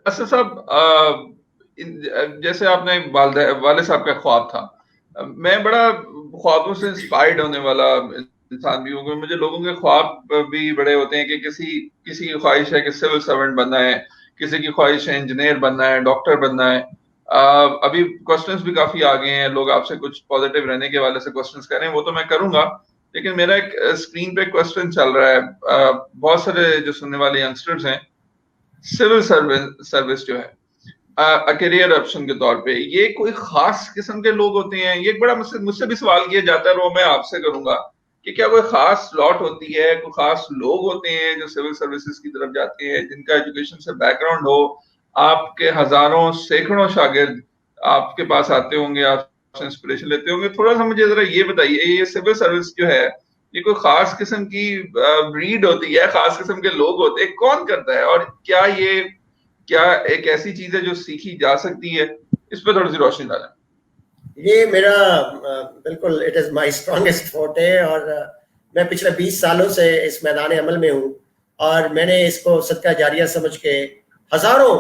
असद साहब, जैसे आपने वाले साहब का ख्वाब था, मैं बड़ा ख्वाबों से इंस्पायर्ड होने वाला इंसान भी हूँ, क्योंकि मुझे लोगों के ख्वाब भी बड़े होते हैं कि किसी किसी की ख्वाहिश है कि सिविल सर्वेंट बनना है, किसी की ख्वाहिश है इंजीनियर बनना है, डॉक्टर बनना है। अभी क्वेश्चंस भी काफी आ गए हैं, लोग आपसे कुछ पॉजिटिव रहने के वाले से क्वेश्चंस कर रहे हैं, वो तो मैं करूंगा। लेकिन मेरा एक स्क्रीन पे क्वेश्चन चल रहा है, बहुत सारे जो सुनने वाले यंगस्टर्स हैं, सिविल सर्विस सर्विस जो है करियर ऑप्शन के तौर पे, ये कोई खास किस्म के लोग होते हैं? ये एक बड़ा मुझसे मुझसे भी सवाल किया जाता है, और वो मैं आपसे करूंगा कि क्या कोई खास स्लॉट होती है, कोई खास लोग होते हैं जो सिविल सर्विसेज की तरफ जाते हैं, जिनका एजुकेशन से बैकग्राउंड हो? आपके हजारों सैकड़ों शागिर्द आपके पास आते होंगे, आपसे इंस्पिरेशन लेते होंगे, थोड़ा सा मुझे जरा ये बताइए, ये सिविल सर्विस जो है, ये कोई खास किस्म की ब्रीड होती है, खास किस्म के लोग होते हैं, कौन करता है, और क्या एक ऐसी चीज है जो सीखी जा सकती है? इस पर थोड़ी सी रोशनी डालें। ये मेरा बिल्कुल it is my strongest forte, और मैं पिछले 20 सालों से इस मैदान अमल में हूँ, और मैंने इसको सदका जारिया समझ के हज़ारों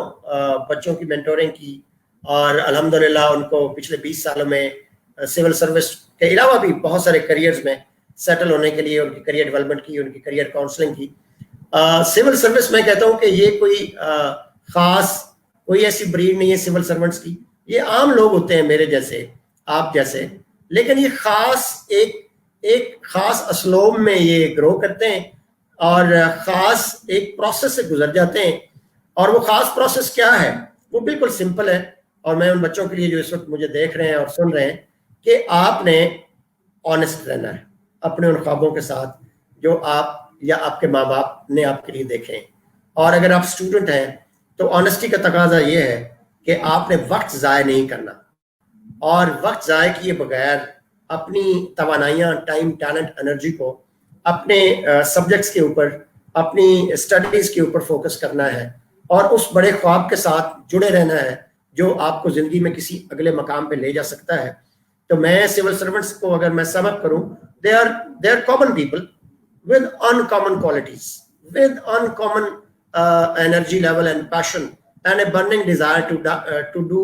बच्चों की मेंटोरिंग की, और अल्हम्दुलिल्लाह उनको पिछले 20 सालों में सिविल सर्विस के अलावा भी बहुत सारे करियर्स में सेटल होने के लिए उनकी करियर डेवलपमेंट की, उनकी करियर काउंसलिंग की। सिविल सर्विस में कहता हूँ कि ये कोई खास कोई ऐसी ब्रीड नहीं है सिविल सर्वेंट्स की। ये आम लोग होते हैं मेरे जैसे, आप जैसे, लेकिन ये खास एक खास असलोब में ये ग्रो करते हैं, और खास एक प्रोसेस से गुजर जाते हैं। और वो खास प्रोसेस क्या है? वो बिल्कुल सिंपल है, और मैं उन बच्चों के लिए जो इस वक्त मुझे देख रहे हैं और सुन रहे हैं, कि आपने ऑनेस्ट रहना है अपने उन ख्वाबों के साथ जो आप या आपके माँ बाप ने आपके लिए देखे। और अगर आप स्टूडेंट हैं तो ऑनेस्टी का तकाजा ये है कि आपने वक्त ज़ाय नहीं करना, और वक्त ज़ाय किए बगैर अपनी तवानाइयाँ, टाइम, टैलेंट, एनर्जी को अपने सब्जेक्ट्स के ऊपर, अपनी स्टडीज़ के ऊपर फोकस करना है, और उस बड़े ख्वाब के साथ जुड़े रहना है जो आपको ज़िंदगी में किसी अगले मकाम पे ले जा सकता है। तो मैं सिविल सर्वेंट्स को अगर मैं सम अप करूँ, they are common people with uncommon qualities, with uncommon energy level and passion, and a burning desire to do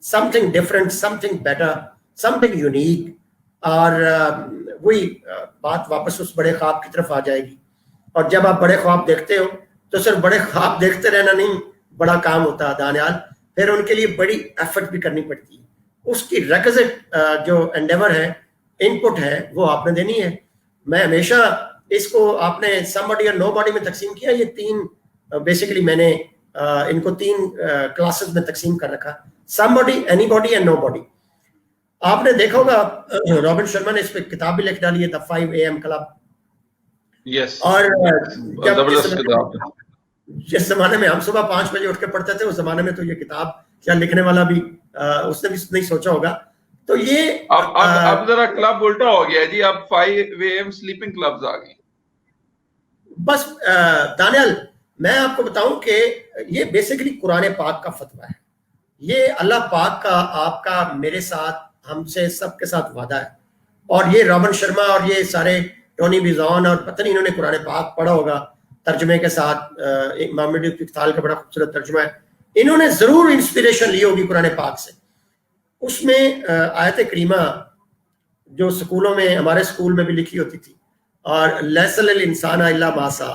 something different, something better, something unique. और वही बात वापस उस बड़े ख्वाब की तरफ आ जाएगी। और जब आप बड़े ख्वाब देखते हो तो सिर्फ बड़े ख्वाब देखते रहना नहीं बड़ा काम होता है दानियाल, फिर उनके लिए बड़ी एफर्ट भी करनी पड़ती है। उसकी रिक्विजिट जो एंडेवर है, इनपुट है, वो आपने देनी है। मैं हमेशा इसको आपने somebody और nobody में तकसीम किया, ये तीन बेसिकली मैंने इनको तीन क्लासेस में तकसीम कर रखा, somebody, anybody and nobody। आपने देखा होगा रॉबिन शर्मा ने इस पे किताब भी लिख डाली है, द 5 AM क्लब। यस, और जबरदस्त किताब है। जिस जमाने में हम सुबह 5 बजे उठ के पढ़ते थे, उस जमाने में तो ये किताब क्या लिखने वाला भी उसने भी नहीं सोचा होगा। तो ये अब जरा क्लब उल्टा हो गया जी, अब 5 AM स्लीपिंग क्लब्स आ गए। बस दानियाल, मैं आपको बताऊं कि ये बेसिकली कुरान पाक का फतवा है। ये अल्लाह पाक का आपका मेरे साथ, हमसे सबके साथ वादा है। और ये रॉबिन शर्मा और ये सारे टोनी बिजॉन और पता नहीं इन्होंने कुरान पाक पढ़ा होगा तर्जमे के साथ, मोहम्मद इक़बाल का बड़ा खूबसूरत तर्जुमा है, इन्होंने जरूर इंस्पिरेशन ली होगी कुरान पाक से। उसमें आयत करीमा जो स्कूलों में, हमारे स्कूल में भी लिखी होती थी, और लैसल इंसान इल्ला मासा,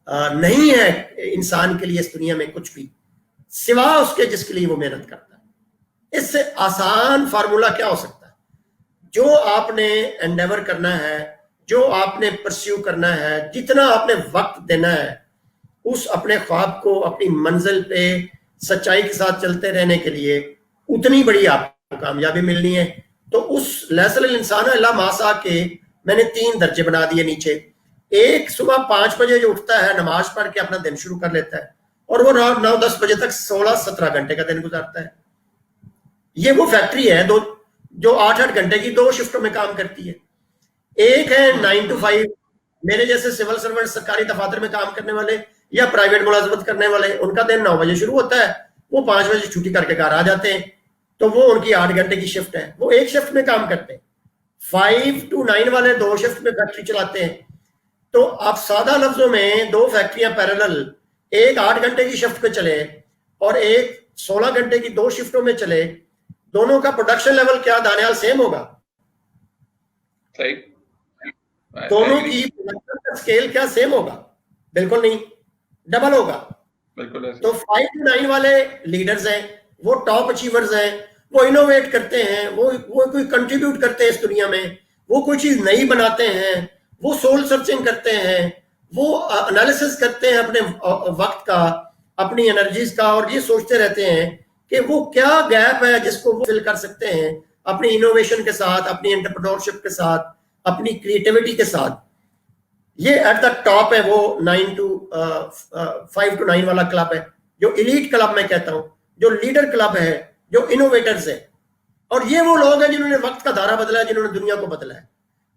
नहीं है इंसान के लिए इस दुनिया में कुछ भी सिवा उसके जिसके लिए वो मेहनत करता है। इससे आसान फार्मूला क्या हो सकता है? जो आपने एंडेवर करना है, जो आपने परस्यू करना है, जितना आपने वक्त देना है उस अपने ख्वाब को, अपनी मंजिल पे सच्चाई के साथ चलते रहने के लिए, उतनी बड़ी आपको कामयाबी मिलनी है। तो उस लैसल इंसान इल्ला मासा के मैंने 3 दर्जे बना दिए नीचे। एक सुबह 5 बजे जो उठता है, नमाज पढ़ के अपना दिन शुरू कर लेता है, और वो 9-10 बजे तक 16-17 घंटे का दिन गुजारता है। ये वो फैक्ट्री है जो 8-8 घंटे की 2 शिफ्टों में काम करती है। एक है 9 to 5, मेरे जैसे सिविल सर्वेंट, सरकारी दफातर में काम करने वाले या प्राइवेट मुलाजमत करने वाले, उनका दिन 9 बजे शुरू होता है, वो 5 बजे छुट्टी करके घर आ जाते हैं। तो वो उनकी 8 घंटे की शिफ्ट है, वो एक शिफ्ट में काम करते हैं। 5 to 9 वाले 2 शिफ्ट में फैक्ट्री चलाते हैं। तो आप सादा लफ्जों में 2 फैक्ट्रियां पैरेलल, एक 8 घंटे की शिफ्ट पे चले और एक 16 घंटे की 2 शिफ्टों में चले, दोनों का प्रोडक्शन लेवल क्या दानियाल सेम होगा? सही। दोनों की प्रोडक्शन का स्केल क्या सेम होगा? बिल्कुल नहीं, डबल होगा। बिल्कुल ऐसे। तो 5 to 9 वाले लीडर्स हैं, वो टॉप अचीवर्स हैं, वो इनोवेट करते हैं, वो कोई कंट्रीब्यूट करते हैं इस दुनिया में, वो कोई चीज नई बनाते हैं, वो सोल सर्चिंग करते हैं, वो एनालिसिस करते हैं अपने वक्त का, अपनी एनर्जीज का, और ये सोचते रहते हैं कि वो क्या गैप है जिसको वो फिल कर सकते हैं अपनी इनोवेशन के साथ, अपनी एंटरप्रेन्योरशिप के साथ, अपनी क्रिएटिविटी के साथ। ये एट द टॉप है, वो 5 to 9 वाला क्लब है, जो इलीट क्लब मैं कहता हूं, जो लीडर क्लब है, जो इनोवेटर्स है। और ये वो लोग हैं जिन्होंने वक्त का धारा बदला है, जिन्होंने दुनिया को बदला है।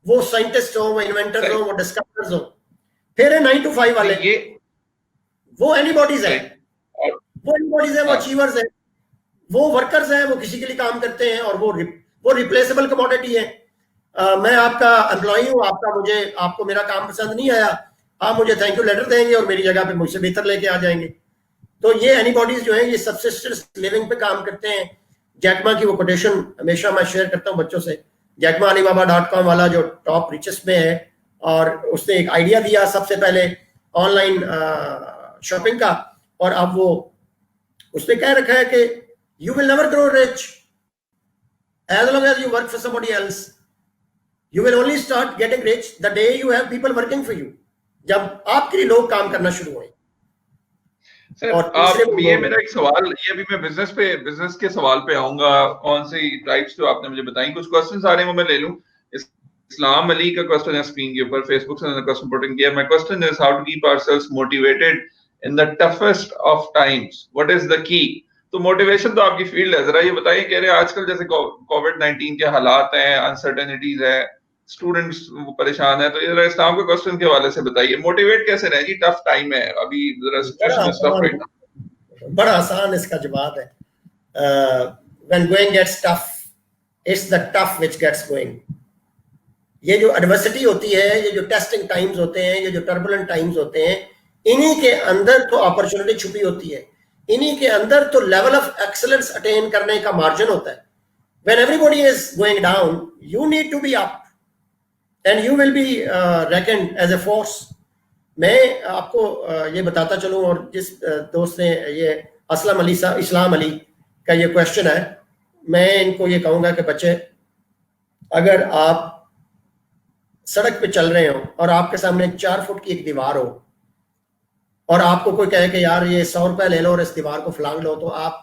वो साइंटिस्ट हो, वो इन्वेंटर्स हो, वो डिस्कवरर्स हो। फिर है 9 to 5 वाले, वो एनीबॉडीज है, वो एनीबॉडीज है, वो अचीवर्स है, वो वर्कर्स हैं, वो किसी के लिए काम करते हैं, और वो रिप्लेसेबल कमोडिटी है। मैं आपका एम्प्लॉई हूं, आपको मेरा काम पसंद नहीं आया, आप मुझे थैंक यू लेटर देंगे और मेरी जगह पे मुझसे बेहतर लेके आ जाएंगे। तो ये एनीबॉडीज जो है, ये सबसिस्टेंस लिविंग पे काम करते हैं। जैकमा की वो कोटेशन हमेशा मैं शेयर करता हूं बच्चों से, जैकमा alibaba.com वाला जो टॉप रिचेस्ट में है, और उसने एक आइडिया दिया सबसे पहले ऑनलाइन शॉपिंग का, और अब वो उसने कह रखा है कि you will never grow rich as long as you work for somebody else. You will only start getting rich the day you have people working for you, जब आपके लिए लोग काम करना शुरू हों। सर, आप ये मेरा एक सवाल, ये अभी मैं बिजनेस के सवाल पे आऊंगा, कौन सी टाइप्स जो आपने मुझे बताई, कुछ क्वेश्चंस आ रहे हैं वो मैं ले लूं। इस्लाम अली का क्वेश्चन है स्क्रीन के ऊपर, फेसबुक से उन्होंने क्वेश्चन पुट इन किया। My question is how to keep ourselves motivated in the toughest of times, what is the key? तो मोटिवेशन तो आपकी फील्ड है, जरा ये बताइए। कह रहे हैं आजकल जैसे कोविड-19 के हालात हैं, अनसर्टेनिटीज है, स्टूडेंट्स परेशान है, तो ये जरा इस्लाम के क्वेश्चन के हवाले से बताइए, मोटिवेट कैसे रहें जी? टफ टाइम है अभी, जरा situation is tough right now. बड़ा आसान इसका जवाब है, when going gets tough, it's the tough which gets going. ये जो एडवर्सिटी होती है, ये जो टेस्टिंग टाइम्स होते हैं, ये जो टर्बुलेंट टाइम्स होते हैं, इन्हीं के अंदर तो अपॉर्चुनिटी छुपी होती है, इन्हीं के अंदर तो लेवल ऑफ एक्सीलेंस अटेन करने का मार्जिन होता है। When everybody is going down, you need to be up and you will be reckoned as a force। मैं आपको ये बताता चलूं, और जिस दोस्त ने ये इस्लाम अली का ये क्वेश्चन है, मैं इनको ये कहूंगा कि बच्चे, अगर आप सड़क पे चल रहे हो और आपके सामने 4 फुट की एक दीवार हो, और आपको कोई कहे कि यार ये 100 रुपए ले लो और इस दीवार को फलांग लो, तो आप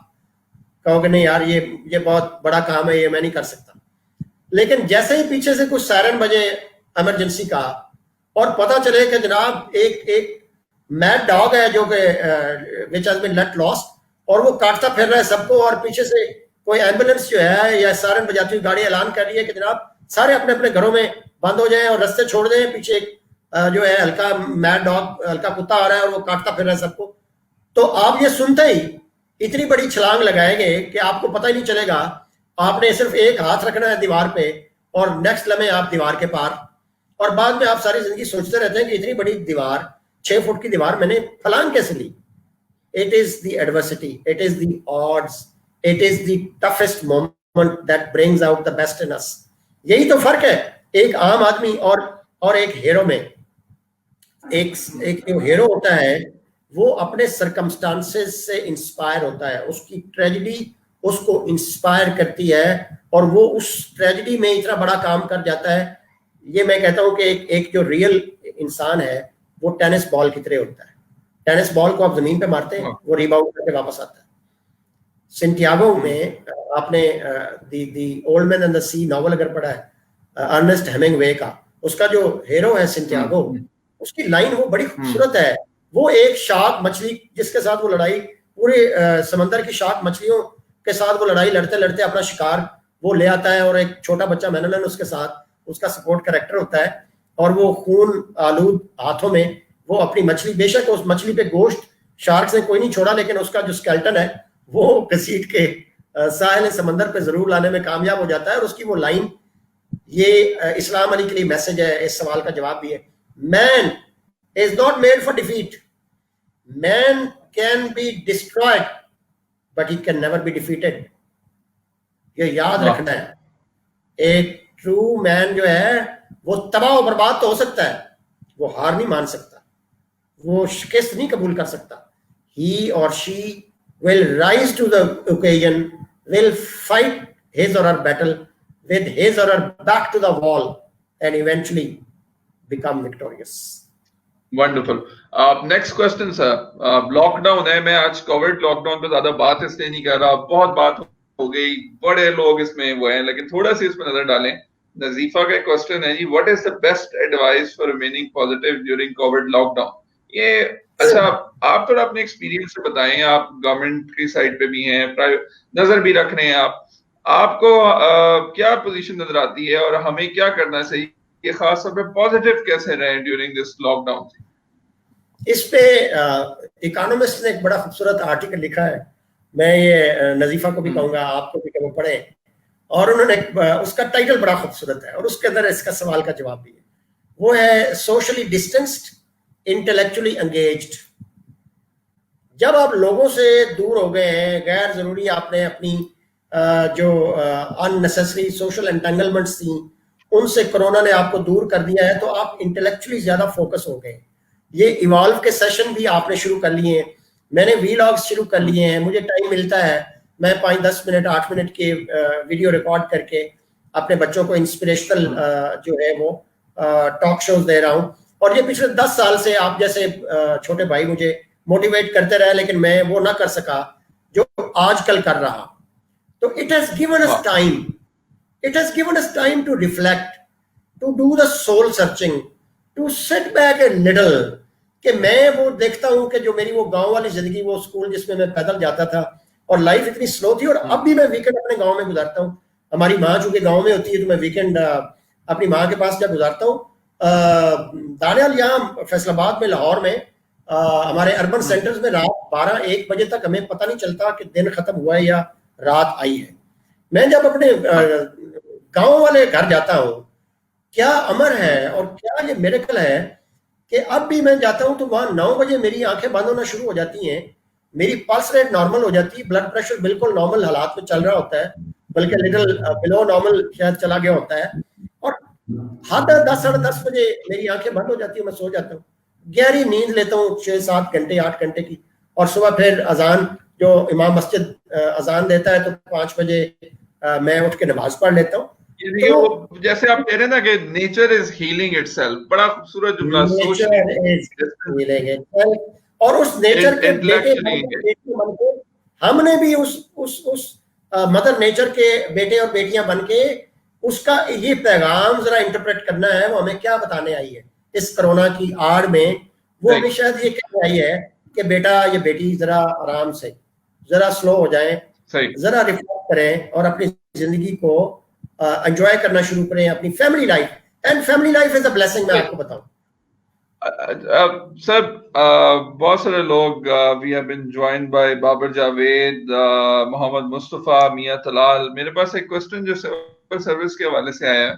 कहोगे नहीं यार, ये बहुत बड़ा काम है, ये मैं नहीं कर सकता। लेकिन जैसे ही पीछे से कुछ सायरन बजे इमरजेंसी का, और पता चले कि जनाब एक मैड डॉग है जो कि which has been let lost, और वो काटता फिर रहा है सबको, और पीछे से कोई एम्बुलेंस जो है या सायरन बजाती हुई गाड़ी ऐलान कर रही है कि जनाब सारे अपने अपने घरों में बंद हो जाएं और रास्ते छोड़ दें, पीछे एक जो है हल्का मैड डॉग, हल्का कुत्ता आ रहा है और वो काटता फिर रहा है सबको। तो आप ये सुनते ही इतनी बड़ी छलांग लगाएंगे कि आपको पता ही नहीं चलेगा। आपने सिर्फ एक हाथ रखना है दीवार पे, और नेक्स्ट लम्हे आप दीवार के पार, और बाद में आप सारी जिंदगी सोचते रहते हैं कि इतनी बड़ी दीवार, 6 फुट की दीवार मैंने फलांग कैसे ली। It is the adversity, it is the odds, it is the toughest moment that brings out the best in us. यही तो फर्क है एक आम आदमी और एक हीरो में। एक जो हीरो होता है वो अपने सरकमस्टांसेस से इंस्पायर होता है, उसकी ट्रेजेडी उसको इंस्पायर करती है, और वो उस ट्रेजेडी में इतना बड़ा काम कर जाता है। ये मैं कहता हूं कि एक जो रियल इंसान है वो टेनिस बॉल की तरह होता है। टेनिस बॉल को आप जमीन पे मारते हैं, वो रिबाउंड करके वापस आता है। सेंटियागो में आपने the old man and the sea novel अगर पढ़ा है अर्नेस्ट हेमिंगवे का, उसका जो हीरो है सेंटियागो, उसकी लाइन वो बड़ी खूबसूरत है। वो एक शार्क मछली जिसके साथ वो लड़ाई, पूरे समंदर की शार्क मछलियों के साथ वो लड़ाई लड़ते लड़ते अपना शिकार वो ले आता है, और एक छोटा बच्चा मैनलन उसके साथ उसका सपोर्ट कैरेक्टर होता है, और वो खून आलूद हाथों में वो अपनी मछली, बेशक उस मछली पे गोश्त शार्क से कोई नहीं छोड़ा, लेकिन उसका जो स्केल्टन है वो घसीट के साहिल समंदर पे जरूर लाने में कामयाब हो जाता है। और उसकी वो लाइन, ये इस्लाम अली के लिए मैसेज है, इस सवाल का जवाब भी है। Man is not made for defeat, man can be destroyed but he can never be defeated. ये याद रखना है। एक ट्रू मैन जो है वो तबाह और बर्बाद तो हो सकता है, वो हार नहीं मान सकता, वो शिकस्त नहीं कबूल कर सकता। He or she will rise to the occasion, will fight his or her battle with his or her back to the wall and eventually become victorious. Wonderful. Next question sir, lockdown है, मैं आज Covid lockdown पे ज्यादा बात इसलिए नहीं कर रहा, बहुत बात हो गई, बड़े लोग इसमें वो हैं, लेकिन थोड़ा सी इसमें नजर डालें। नजीफा का क्वेश्चन है ji, what is the best advice for remaining positive during COVID lockdown? ये अच्छा, आप थोड़ा अपने एक्सपीरियंस से बताएं, आप गवर्नमेंट की साइड पे भी हैं, प्राइवेट नजर भी रख रहे हैं, आपको क्या पोजीशन नजर आती है और हमें क्या करना चाहिए, ये खास तौर पे पॉजिटिव कैसे रहे ड्यूरिंग दिस लॉकडाउन? इस पे इकोनॉमिस्ट ने एक बड़ा खूबसूरत आर्टिकल लिखा है, मैं ये नजीफा को भी कहूंगा, आपको भी वो पढ़े, और उन्होंने उसका टाइटल बड़ा खूबसूरत है और उसके अंदर इसका सवाल का जवाब भी है। वो है सोशली डिस्टेंस्ड, इंटेलेक्चुअली एंगेज्ड। जब आप लोगों से दूर हो गए हैं, गैर जरूरी आपने अपनी जो अननेसेसरी सोशल एंटेंगलमेंट्स थी उनसे कोरोना ने आपको दूर कर दिया है, तो आप इंटेलेक्चुअली ज्यादा फोकस हो गए। ये इवॉल्व के सेशन भी आपने शुरू कर लिए हैं, मैंने वीलॉग्स शुरू कर लिए हैं, मुझे टाइम मिलता है, मैं 5-10 मिनट 8 मिनट के वीडियो रिकॉर्ड करके अपने बच्चों को इंस्पिरेशनल जो है वो टॉक शोज दे रहा हूँ। और ये पिछले 10 साल से आप जैसे छोटे भाई मुझे मोटिवेट करते रहे, लेकिन मैं वो ना कर सका जो आजकल कर रहा। तो it has given us time, it has given us time to reflect, to do the soul searching, to sit back a little। कि मैं वो देखता हूँ कि जो मेरी वो गांव वाली जिंदगी, वो स्कूल जिसमें मैं पैदल जाता था और लाइफ इतनी स्लो थी, और अब भी मैं वीकेंड अपने गांव में गुजारता हूँ। हमारी माँ चूंकि गांव में होती है तो मैं वीकेंड अपनी माँ के पास जा गुजारता हूँ। दानियाल यहाँ फैसलाबाद में, लाहौर में, हमारे अर्बन सेंटर्स में रात 12-1 बजे तक हमें पता नहीं चलता कि दिन खत्म हुआ है या रात आई है। मैं जब अपने गांव वाले घर जाता हूँ, क्या अमर है और क्या ये मिरेकल है कि अब भी मैं जाता हूँ तो वहां 9 बजे मेरी आंखें बंद होना शुरू हो जाती हैं, मेरी पल्स रेट नॉर्मल हो जाती है, ब्लड प्रेशर बिल्कुल नॉर्मल हालात में चल रहा होता है, बल्कि लिटिल बिलो नॉर्मल शायद चला गया होता है, और 10-10-10:30 बजे मेरी आंखें बंद हो जाती है, मैं सो जाता हूँ, गहरी नींद लेता हूँ 6-7 घंटे 8 घंटे की, और सुबह फिर अजान, जो इमाम मस्जिद अजान देता है तो 5 बजे मैं उठ के नमाज पढ़ लेता हूँ। तो जैसे आप कह रहे हैं ना कि नेचर इज हीलिंग इटसेल्फ, बड़ा खूबसूरत जुमला, और उस नेचर के बेटे बन के हमने भी उस मदर नेचर के बेटे और बेटियां बन के उसका ये पैगाम जरा इंटरप्रेट करना है, वो हमें क्या बताने आई है इस कोरोना की आड़ में। वो हमें शायद ये कहने आई है कि बेटा ये बेटी जरा आराम से, जरा स्लो हो जाएं, जरा रिफ्लेक्ट करें और अपनी जिंदगी को एंजॉय करना शुरू करें, अपनी family life, and family life is a blessing. मैं आपको बताऊं सर, बहुत सारे लोग, we have been joined by Babar Javed, Mohammad Mustafa, Mian Talal. मेरे पास एक क्वेश्चन जो सिविल सर्विस के हवाले से आया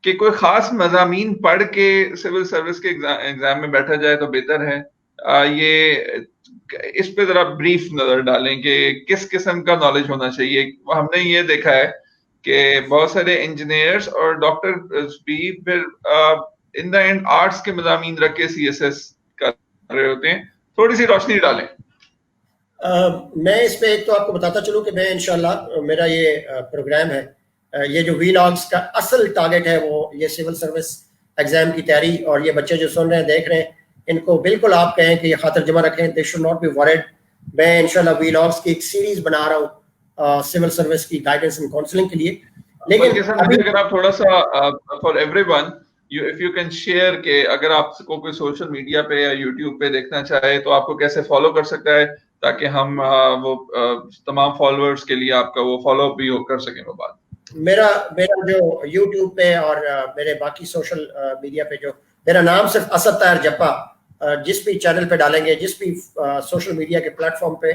कि कोई खास मज़ामीन पढ़ के सिविल सर्विस के एग्जाम में बैठा जाए तो बेहतर है, ये इस पे जरा ब्रीफ नजर डालें कि किस किस्म का नॉलेज होना चाहिए। हमने ये देखा है कि बहुत सारे इंजीनियर्स और डॉक्टर भी फिर इन द एंड आर्ट्स के मज़ामीन रख के CSS कर रहे होते हैं, थोड़ी सी रोशनी डालें। मैं इस पे एक तो आपको बताता चलूं कि मैं इंशाल्लाह मेरा ये प्रोग्राम है, ये जो वीलॉग्स का असल टारगेट है वो ये सिविल सर्विस एग्जाम की तैयारी, और ये बच्चे जो सुन रहे हैं देख रहे हैं, इनको बिल्कुल आप कहें कि ये खातिर जमा रखें, they should not be worried. मैं इंशाल्लाह वीलॉग्स की एक सीरीज बना रहा हूँ सिविल सर्विस की गाइडेंस एंड काउंसलिंग के लिए। लेकिन अभी अगर आप थोड़ा सा for everyone, if you can share के अगर आपको कोई सोशल मीडिया पे या यूट्यूब पे देखना चाहे तो आपको कैसे फॉलो कर सकता है, ताकि हम वो तमाम फॉलोअर्स के लिए आपका वो फॉलो भी कर सकें वो बात। मेरा जो यूट्यूब पे और मेरे बाकी सोशल मीडिया पे जो मेरा नाम सिर्फ असद ताहिर जप्पा, जिस भी चैनल पे डालेंगे, जिस भी सोशल मीडिया के प्लेटफॉर्म पे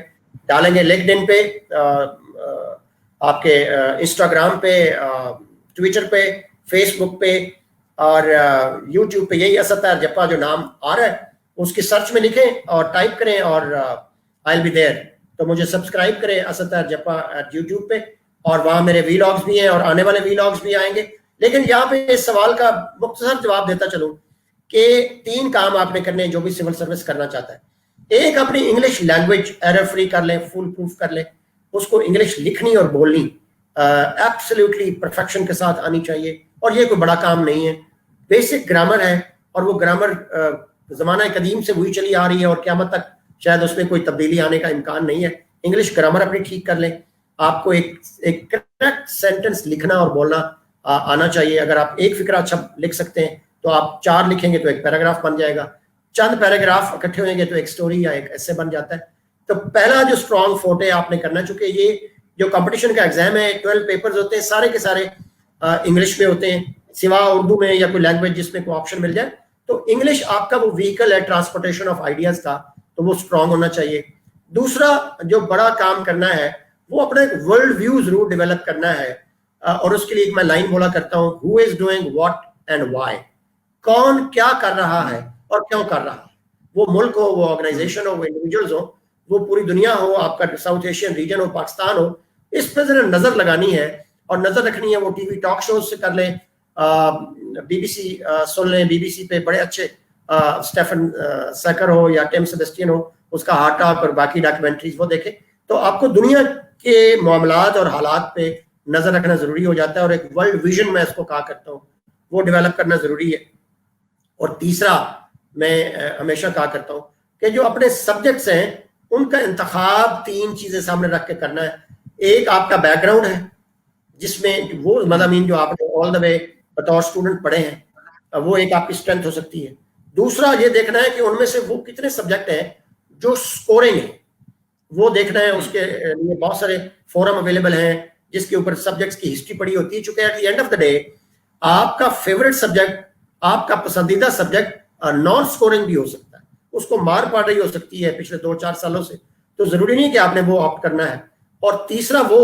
डालेंगे, लिंक्डइन पे, आपके इंस्टाग्राम पे, ट्विटर पे, फेसबुक पे और यूट्यूब पे, यही असद ताहिर जप्पा जो नाम आ रहा है उसकी सर्च में लिखें और टाइप करें और आई विल बी देयर। तो मुझे सब्सक्राइब करें असद ताहिर जप्पा यूट्यूब पे, और वहां मेरे वीलॉग्स भी हैं और आने वाले वीलॉग्स भी आएंगे। लेकिन यहाँ पे इस सवाल का मुख्तसर जवाब देता चलूं कि 3 काम आपने करने हैं जो भी सिविल सर्विस करना चाहता है। एक, अपनी इंग्लिश लैंग्वेज एरर फ्री कर लें, फुल प्रूफ कर लें, उसको इंग्लिश लिखनी और बोलनी एब्सोल्युटली परफेक्शन के साथ आनी चाहिए, और ये कोई बड़ा काम नहीं है, बेसिक ग्रामर है, और वो ग्रामर जमाना कदीम से वही चली आ रही है और क़यामत तक शायद उसमें कोई तब्दीली आने का इम्कान नहीं है। इंग्लिश ग्रामर अपनी ठीक कर लें, आपको एक करेक्ट सेंटेंस लिखना और बोलना आना चाहिए। अगर आप एक फिक्रा अच्छा लिख सकते हैं तो आप 4 लिखेंगे तो एक पैराग्राफ बन जाएगा, चंद पैराग्राफ इकट्ठे होंगे तो एक स्टोरी या एक ऐसे बन जाता है। तो पहला जो स्ट्रॉन्ग फोर्टे आपने करना, चूंकि ये जो कंपटीशन का एग्जाम है 12 पेपर्स होते हैं, सारे के सारे इंग्लिश में होते हैं, सिवा उर्दू में या कोई लैंग्वेज जिसमें कोई ऑप्शन मिल जाए। तो इंग्लिश आपका वो व्हीकल है ट्रांसपोर्टेशन ऑफ आइडियाज का, तो वो स्ट्रॉन्ग होना चाहिए। दूसरा जो बड़ा काम करना है वो अपना एक वर्ल्ड व्यू जरूर डेवलप करना है, और उसके लिए एक मैं लाइन बोला करता हूँ, who is doing what and why, कौन क्या कर रहा है और क्यों कर रहा है। वो मुल्क हो, वो ऑर्गेनाइजेशन हो, वो इंडिविजुअल्स हो, वो पूरी दुनिया हो, आपका साउथ एशियन रीजन हो, पाकिस्तान हो, इस पर जरा नजर लगानी है और नजर रखनी है। वो टीवी टॉक शोज से कर लें, बीबीसी सुन लें, बीबीसी पे बड़े अच्छे स्टेफन सैकर हो या टिम सेबेस्टियन हो, उसका हार्ट टॉक और बाकी डॉक्यूमेंट्रीज वो देखें, तो आपको दुनिया के मामलात और हालात पे नजर रखना जरूरी हो जाता है, और एक वर्ल्ड विजन मैं इसको कहा करता हूँ वो डेवलप करना जरूरी है। और तीसरा मैं हमेशा कहा करता हूँ कि जो अपने सब्जेक्ट्स हैं उनका इंतखाब 3 चीजें सामने रख के करना है। एक आपका बैकग्राउंड है, जिसमें वो मज़ामीन जो आपने ऑल द वे बतौर स्टूडेंट पढ़े हैं, वो एक आपकी स्ट्रेंथ हो सकती है। दूसरा ये देखना है कि उनमें से वो कितने सब्जेक्ट हैं जो स्कोरिंग है, वो देखना है। उसके लिए बहुत सारे फोरम अवेलेबल हैं जिसके ऊपर सब्जेक्ट्स की हिस्ट्री पड़ी होती है, चूंकि at the end of the day आपका फेवरेट सब्जेक्ट, आपका पसंदीदा सब्जेक्ट नॉन स्कोरिंग भी हो सकता है, उसको मार पड़ रही हो सकती है पिछले 2-4 सालों से, तो जरूरी नहीं कि आपने वो ऑप्ट करना है। और तीसरा वो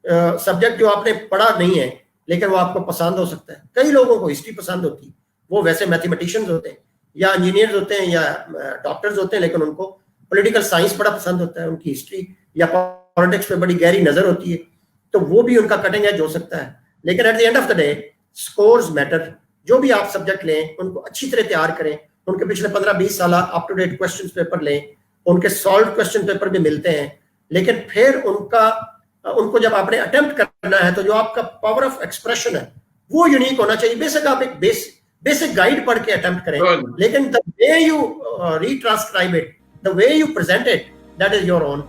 सब्जेक्ट जो आपने पढ़ा नहीं है लेकिन वो आपको पसंद हो सकता है। कई लोगों को हिस्ट्री पसंद होती है, वो वैसे मैथमेटिशियंस होते हैं या इंजीनियर्स होते हैं या डॉक्टर्स होते हैं, लेकिन उनको पॉलिटिकल साइंस बड़ा पसंद होता है, उनकी हिस्ट्री या पॉलिटिक्स पे बड़ी गहरी नजर होती है, तो वो भी उनका कटिंग एज हो सकता है। लेकिन at the end of the day scores matter. जो भी आप सब्जेक्ट लें उनको अच्छी तरह तैयार करें, उनके पिछले 15-20 साल up to date question paper लें, उनके सॉल्व क्वेश्चन पेपर भी मिलते हैं, लेकिन फिर उनको जब आपने अटेम्प्ट करना है तो जो आपका पावर ऑफ एक्सप्रेशन है वो यूनिक होना चाहिए। बेशक आप एक बेसिक गाइड पढ़ के अटेम्प्ट करें, लेकिन the way you retranscribe it, the way you present it, that is your own.